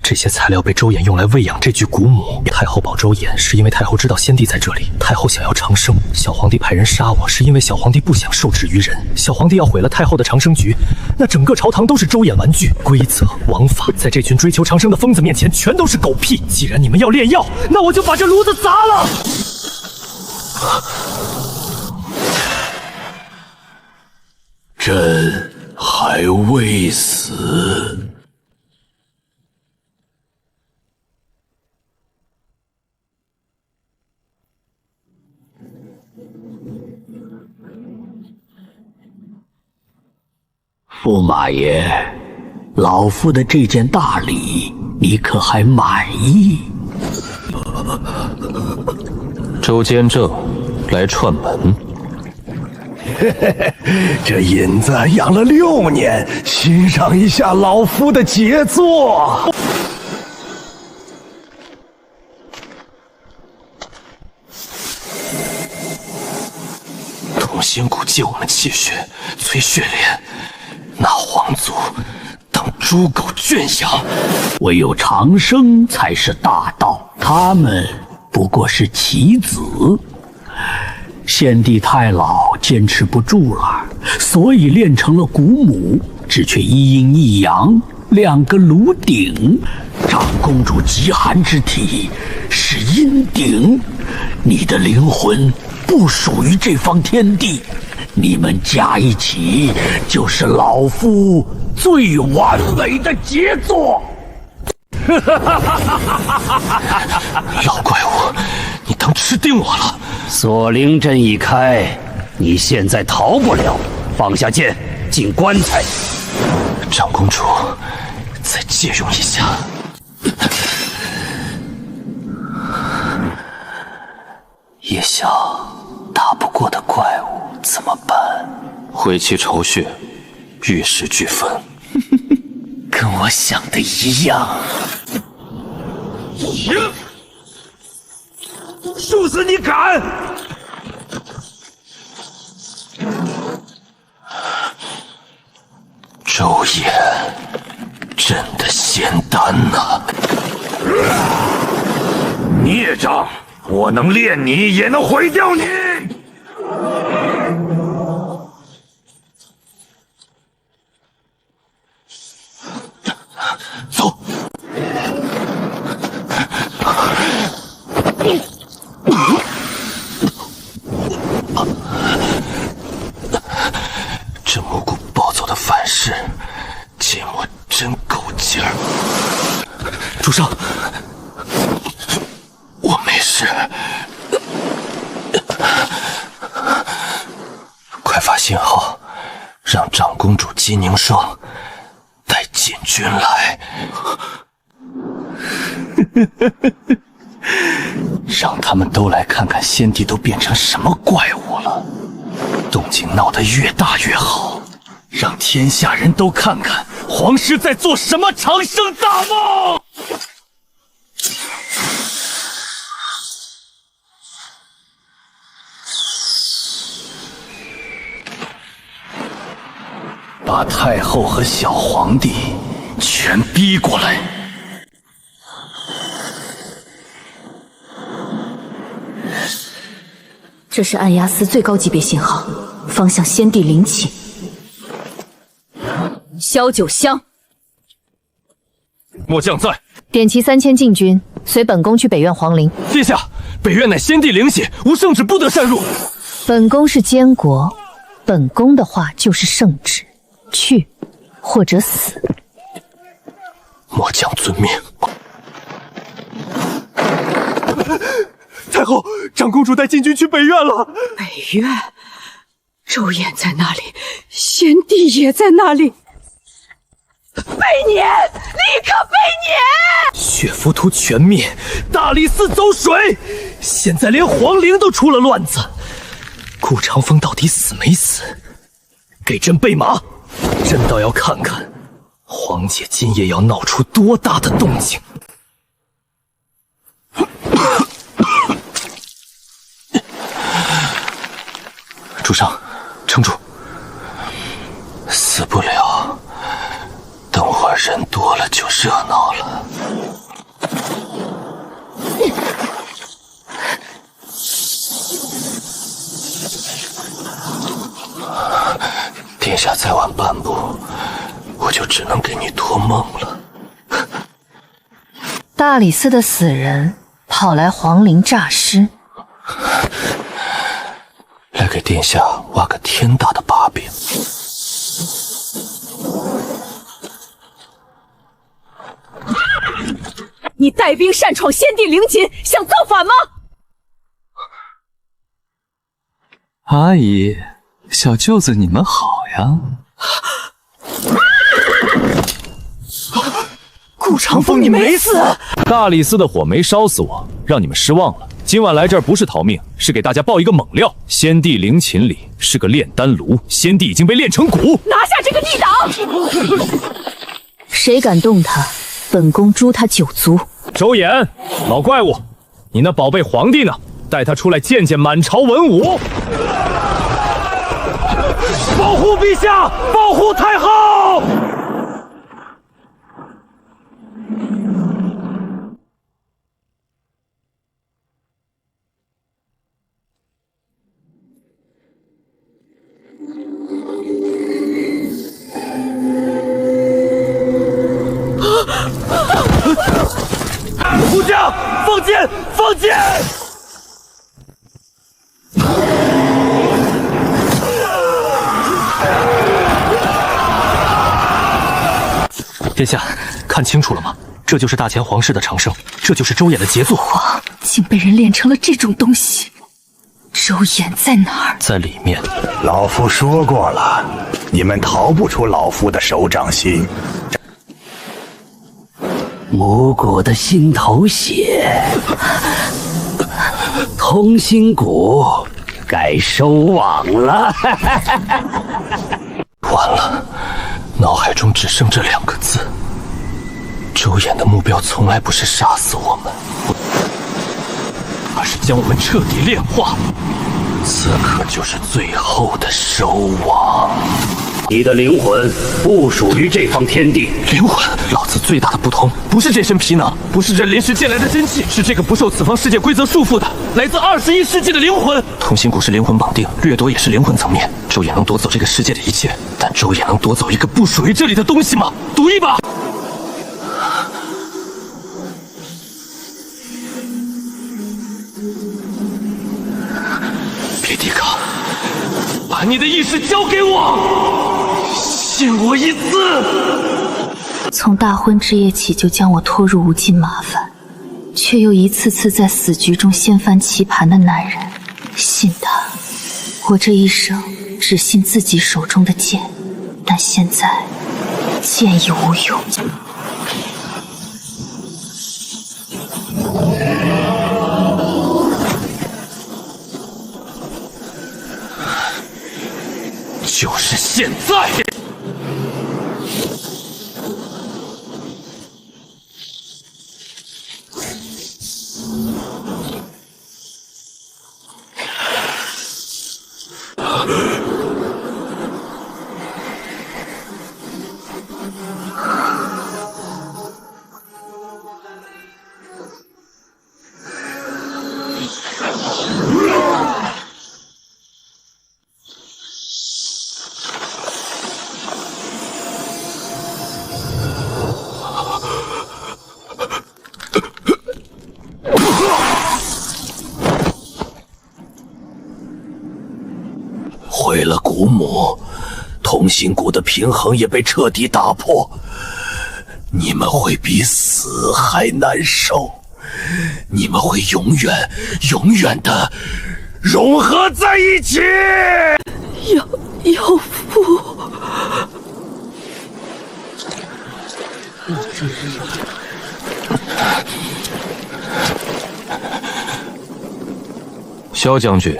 C: 这些材料被周衍用来喂养这具古母。太后保周衍，是因为太后知道先帝在这里，太后想要长生。小皇帝派人杀我，是因为小皇帝不想受制于人。小皇帝要毁了太后的长生局，那整个朝堂都是周衍玩具。规则、王法，在这群追求长生的疯子面前，全都是狗屁。既然你们要炼药，那我就把这炉子砸了。
K: 朕还未死。驸马爷，老夫的这件大礼，你可还满意？
C: 周监正来串门。
F: 这银子养了6年，欣赏一下老夫的杰作。
C: 同心骨借我们气血，催血莲。那皇族当猪狗圈养，
K: 唯有长生才是大道，他们不过是棋子。先帝太老，坚持不住了，所以炼成了古母，只缺一阴一阳，2个炉鼎。长公主极寒之体是阴鼎，你的灵魂不属于这方天地，你们加一起就是老夫最完美的杰作。
A: 老怪物，你当吃定我了？
K: 锁灵阵一开，你现在逃不了。放下剑，进棺材。
A: 长公主，再借用一下。
C: 叶宵，打不过的怪物怎么办？
A: 回其巢穴，玉石俱焚。
K: 跟我想的一样。
F: 殊死你敢！
A: 周衍，真的仙丹呐！
F: 孽障！我能炼你，也能毁掉你！
A: 走！这蘑菇暴走的反噬，芥末真够劲儿。
O: 主上，
A: 我没事。快发信号，让长公主姬凝霜带禁军来。
C: 让他们都来看看先帝都变成什么怪物了，动静闹得越大越好，让天下人都看看皇室在做什么长生大梦。把太后和小皇帝全逼过来。
L: 这是暗鸦司最高级别信号，方向先帝陵寝。萧九香，
O: 末将在。
L: 点齐3000禁军，随本宫去北院皇陵。
O: 殿下，北院乃先帝陵寝，无圣旨不得擅入。
L: 本宫是监国，本宫的话就是圣旨，去或者死。
A: 末将遵命。
F: 太后，长公主带禁军去北院了。
G: 北院，周衍在那里，先帝也在那里。被撵，立刻被撵！
O: 血浮屠全灭，大理寺走水，现在连皇陵都出了乱子。顾长风到底死没死？给朕备马，朕倒要看看皇姐今夜要闹出多大的动静。
A: 主上，撑住，死不了。等会儿人多了就热闹了。殿下再晚半步，我就只能给你托梦了。
B: 大理寺的死人跑来皇陵诈尸，
A: 来给殿下挖个天大的把柄。
G: 你带兵擅闯先帝陵寝，想造反吗？
C: 阿姨，小舅子你们好呀。
G: 顾长风，你没死！
E: 大理寺的火没烧死我，让你们失望了。今晚来这儿不是逃命，是给大家爆一个猛料。先帝陵寝里是个炼丹炉，先帝已经被炼成骨。
G: 拿下这个逆党！
L: 谁敢动他，本宫诛他9族。
E: 周衍，老怪物，你那宝贝皇帝呢？带他出来见见满朝文武。
F: 保护陛下，保护太后！武将，放箭，放箭！
O: 殿下，看清楚了吗？这就是大前皇室的长生，这就是周衍的杰作。
B: 我竟被人练成了这种东西。周衍在哪儿？
O: 在里面。
P: 老夫说过了，你们逃不出老夫的手掌心。
K: 母骨的心头血，同心骨该收网了。
A: 完了，脑海中只剩这2个字。周衍的目标从来不是杀死我们，而是将我们彻底炼化。此刻就是最后的收网。
K: 你的灵魂不属于这方天地。
A: 灵魂，老子最大的不同不是这身皮囊，不是这临时借来的真气，是这个不受此方世界规则束缚的来自21世纪的灵魂。同心骨是灵魂绑定，掠夺也是灵魂层面。周衍能夺走这个世界的一切，但周衍能夺走一个不属于这里的东西吗？赌一把。别抵抗，把你的意识交给我，信我一次。
B: 从大婚之夜起就将我拖入无尽麻烦，却又一次次在死局中掀翻棋盘的男人，信他。我这一生只信自己手中的剑，但现在剑已无用。
A: 就是现在！
K: 毁了骨母，同心骨的平衡也被彻底打破。你们会比死还难受，你们会永远的融合在一起。
G: 妖妇，
O: 萧将军，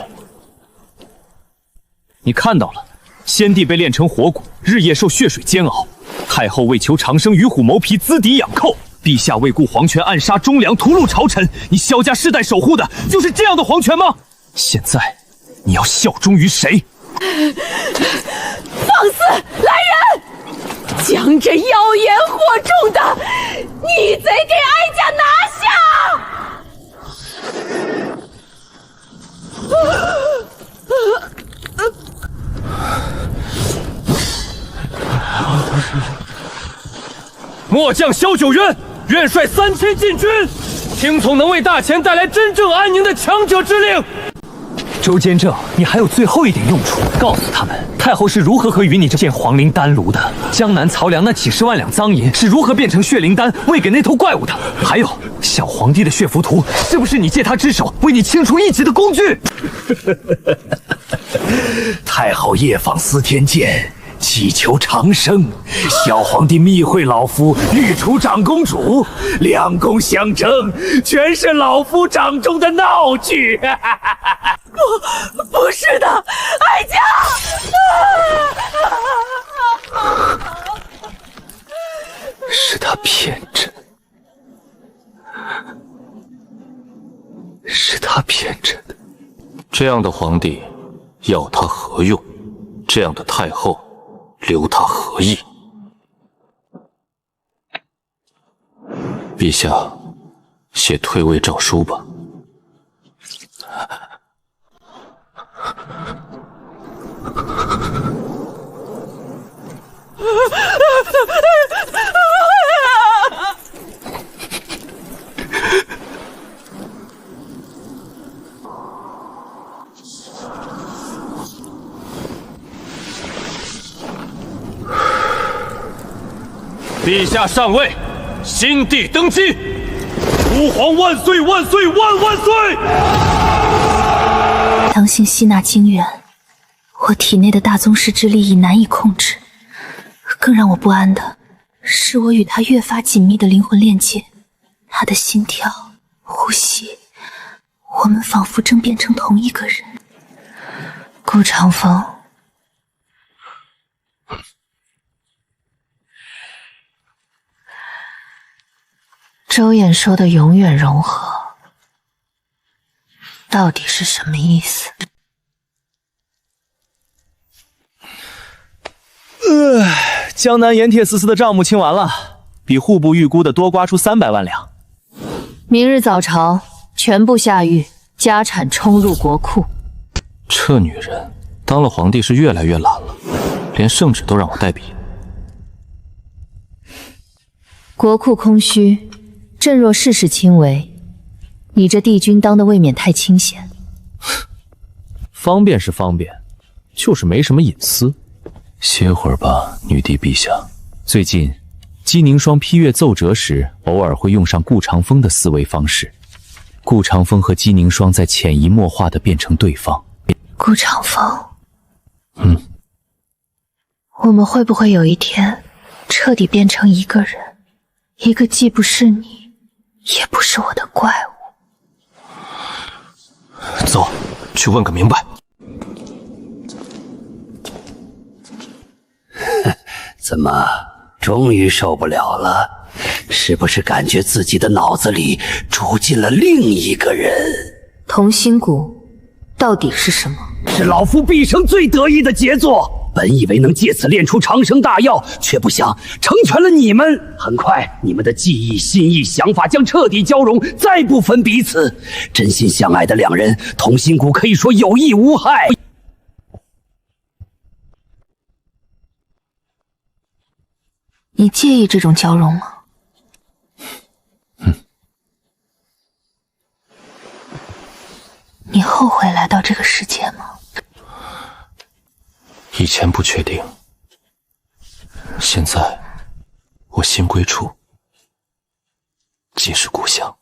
E: 你看到了，先帝被炼成活骨，日夜受血水煎熬；太后为求长生，与虎谋皮，资敌养寇；陛下为顾皇权，暗杀忠良，屠戮朝臣。你萧家世代守护的就是这样的皇权吗？现在，你要效忠于谁？
G: 放肆来人！将这妖言惑众的逆贼给哀家拿下！
O: 末将萧九渊，愿率3000禁军，听从能为大前带来真正安宁的强者之令。
E: 周监正，你还有最后一点用处，告诉他们太后是如何和与你这件皇陵丹炉的，江南曹梁那几10万两赃银是如何变成血灵丹喂给那头怪物的，还有小皇帝的血符图是不是你借他之手为你清除异己的工具？
K: 太后夜访司天监，祈求长生，小皇帝密会老夫御除长公主，两宫相争，全是老夫掌中的闹剧。
G: 不是的，哀家。
A: 是他骗朕，是他骗朕的。
O: 这样的皇帝要他何用？这样的太后留他何意？陛下，写退位诏书吧。
E: 陛下上位，新帝登基，吾皇万岁万岁万万岁！
B: 当心吸纳精元，我体内的大宗师之力已难以控制。更让我不安的是，我与他越发紧密的灵魂链接，他的心跳、呼吸，我们仿佛正变成同一个人。顾长风，周衍说的永远融合，到底是什么意思？
C: 江南盐铁丝丝的账目清完了，比户部预估的多刮出300万两。
B: 明日早朝，全部下狱，家产冲入国库。
O: 这女人当了皇帝是越来越懒了，连圣旨都让我代笔。
B: 国库空虚，朕若事事轻微，你这帝君当的未免太清闲。
O: 方便是方便，就是没什么隐私。
C: 歇会儿吧，女帝陛下。最近，姬凝霜批阅奏折时，偶尔会用上顾长风的思维方式。顾长风和姬凝霜在潜移默化地变成对方。
B: 顾长风，我们会不会有一天彻底变成一个人，一个既不是你，也不是我的怪物？
A: 走，去问个明白。
K: 怎么，终于受不了了？是不是感觉自己的脑子里住进了另一个人？
B: 同心骨到底是什么？
K: 是老夫毕生最得意的杰作。本以为能借此练出长生大药，却不想成全了你们。很快，你们的记忆、心意、想法将彻底交融，再不分彼此。真心相爱的两人，同心骨可以说有益无害。
B: 你介意这种交融吗？你后悔来到这个世界吗？
A: 以前不确定，现在我心归处，即是故乡。